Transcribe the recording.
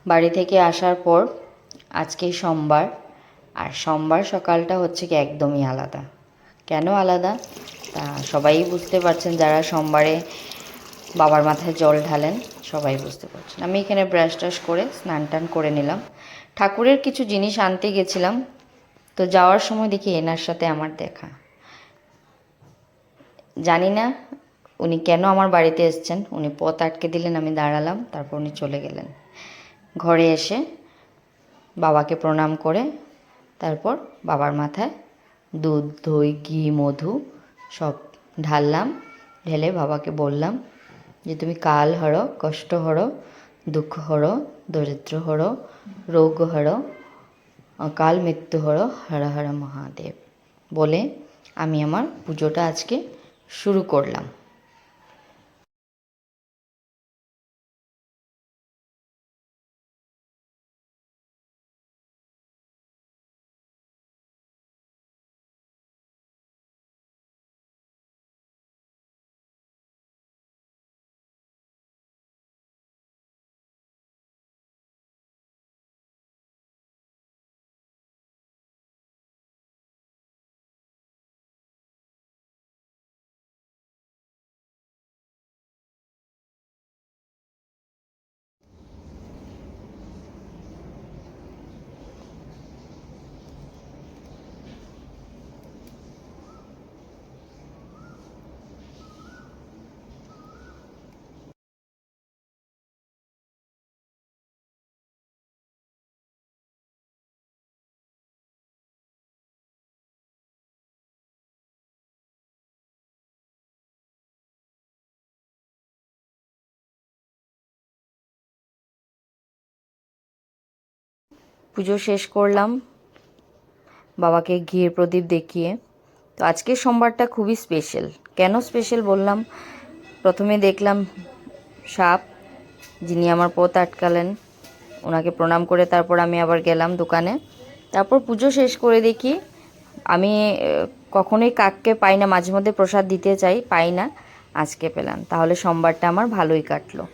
বাড়ি থেকে আসার পর আজকেই সোমবার, আর সোমবার সকালটা হচ্ছে কি একদমই আলাদা। কেন আলাদা তা সবাই বুঝতে পারছেন, যারা সোমবারে বাবার মাথায় জল ঢালেন সবাই বুঝতে পারছেন। আমি এখানে ব্রাশ টাশ করে স্নান টান করে নিলাম। ঠাকুরের কিছু জিনিস আনতে গেছিলাম, তো যাওয়ার সময় দেখি এনার সাথে আমার দেখা। জানি না উনি কেন আমার বাড়িতে এসছেন, উনি পথ আটকে দিলেন, আমি দাঁড়ালাম, তারপর উনি চলে গেলেন। ঘরে এসে বাবাকে প্রণাম করে তারপর বাবার মাথায় দুধ, দই, ঘি, মধু সব ঢাললাম। ঢেলে বাবাকে বললাম যে তুমি কাল হরো, কষ্ট হরো, দুঃখ হরো, দরিদ্র হরো, রোগ হরো, অকাল মৃত্যু হরো, হর হর মহাদেব বলে আমি আমার পুজোটা আজকে শুরু করলাম। পুজো শেষ করলাম বাবাকে ঘিয়ের প্রদীপ দেখিয়ে। তো আজকের সোমবারটা খুবই স্পেশাল। কেন স্পেশাল বললাম, প্রথমে দেখলাম সাপ, যিনি আমার পথ আটকালেন, ওনাকে প্রণাম করে তারপর আমি আবার গেলাম দোকানে। তারপর পুজো শেষ করে দেখি আমি কখনোই কাককে পাই না, মাঝে মধ্যে প্রসাদ দিতে চাই, পাই না, আজকে পেলাম। তাহলে সোমবারটা আমার ভালোই কাটলো।